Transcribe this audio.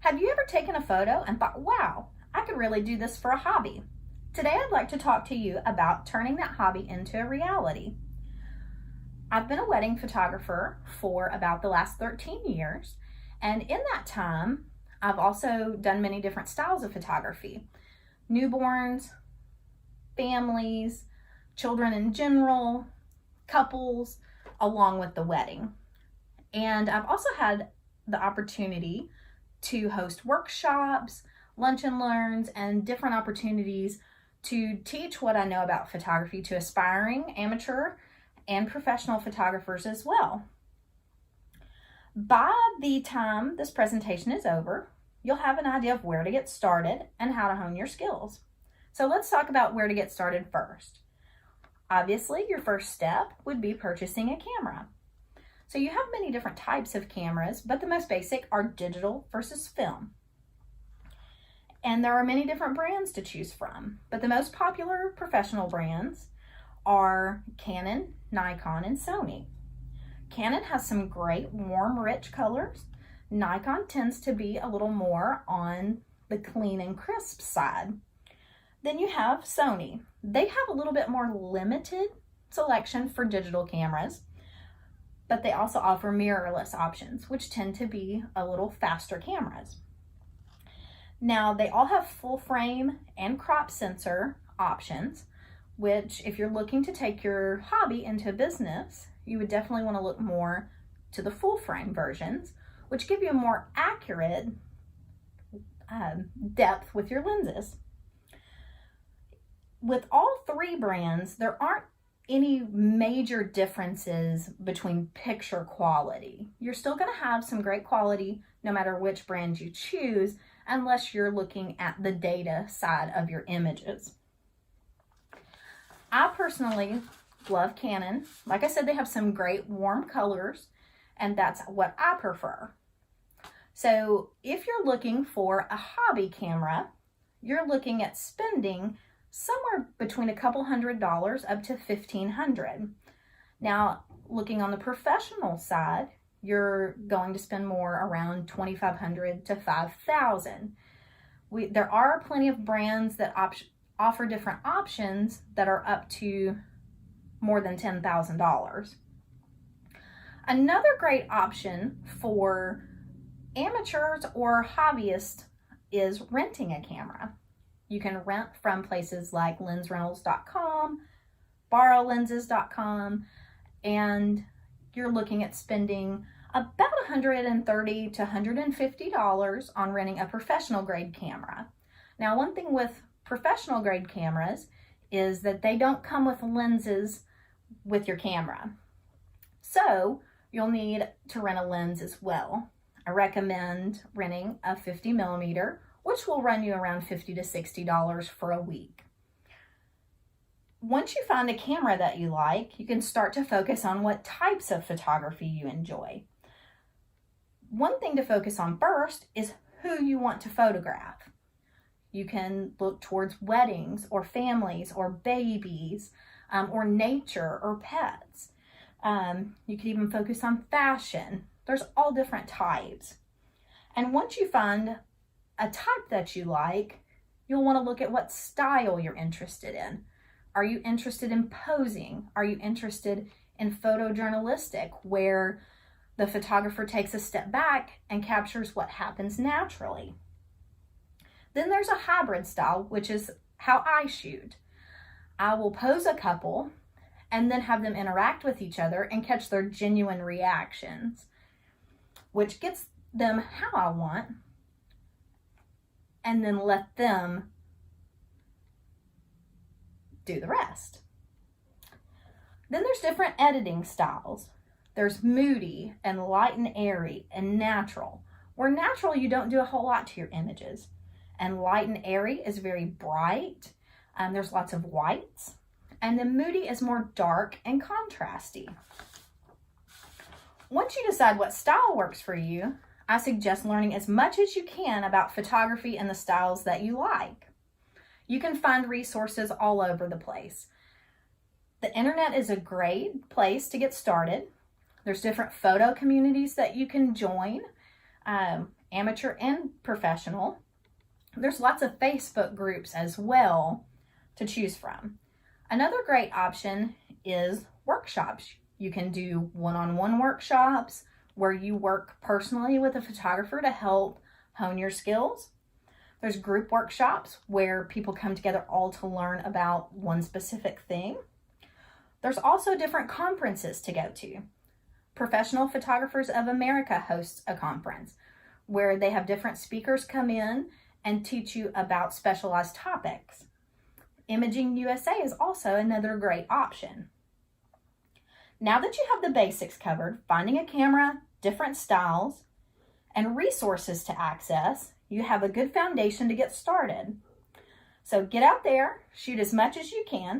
Have you ever taken a photo and thought, wow, I could really do this for a hobby? Today I'd like to talk to you about turning that hobby into a reality. I've been a wedding photographer for about the last 13 years, and in that time, I've also done many different styles of photography. Newborns, families, children in general, couples, along with the wedding. And I've also had the opportunity to host workshops, lunch and learns, and different opportunities to teach what I know about photography to aspiring amateur and professional photographers as well. By the time this presentation is over, you'll have an idea of where to get started and how to hone your skills. So let's talk about where to get started first. Obviously, your first step would be purchasing a camera. So you have many different types of cameras, but the most basic are digital versus film. And there are many different brands to choose from, but the most popular professional brands are Canon, Nikon, and Sony. Canon has some great warm, rich colors. Nikon tends to be a little more on the clean and crisp side. Then you have Sony. They have a little bit more limited selection for digital cameras, but they also offer mirrorless options, which tend to be a little faster cameras. Now, they all have full frame and crop sensor options, which if you're looking to take your hobby into business, you would definitely want to look more to the full frame versions, which give you a more accurate depth with your lenses. With all three brands, there aren't any major differences between picture quality. You're still going to have some great quality no matter which brand you choose, unless you're looking at the data side of your images. I personally love Canon. Like I said, they have some great warm colors, and that's what I prefer. So if you're looking for a hobby camera, you're looking at spending somewhere between a couple $100 up to $1,500. Now, looking on the professional side, you're going to spend more around $2,500 to $5,000. There are plenty of brands that offer different options that are up to more than $10,000. Another great option for amateurs or hobbyists is renting a camera. You can rent from places like lensrentals.com, borrowlenses.com, and you're looking at spending about $130 to $150 on renting a professional grade camera. Now, one thing with professional grade cameras is that they don't come with lenses with your camera. So you'll need to rent a lens as well. I recommend renting a 50 millimeter, which will run you around $50 to $60 for a week. Once you find a camera that you like, you can start to focus on what types of photography you enjoy. One thing to focus on first is who you want to photograph. You can look towards weddings or families or babies or nature or pets. You could even focus on fashion. There's all different types. And once you find a type that you like, you'll want to look at what style you're interested in. Are you interested in posing? Are you interested in photojournalistic, where the photographer takes a step back and captures what happens naturally? Then there's a hybrid style, which is how I shoot. I will pose a couple and then have them interact with each other and catch their genuine reactions, which gets them how I want, and then let them do the rest. Then there's different editing styles. There's moody and light and airy and natural. Where natural, you don't do a whole lot to your images. And light and airy is very bright. There's lots of whites. And then moody is more dark and contrasty. Once you decide what style works for you, I suggest learning as much as you can about photography and the styles that you like. You can find resources all over the place. The internet is a great place to get started. There's different photo communities that you can join. amateur and professional. There's lots of Facebook groups as well to choose from. Another great option is workshops. You can do one-on-one workshops where you work personally with a photographer to help hone your skills. There's group workshops where people come together all to learn about one specific thing. There's also different conferences to go to. Professional Photographers of America hosts a conference where they have different speakers come in and teach you about specialized topics. Imaging USA is also another great option. Now that you have the basics covered, finding a camera, different styles, and resources to access, you have a good foundation to get started. So get out there, shoot as much as you can,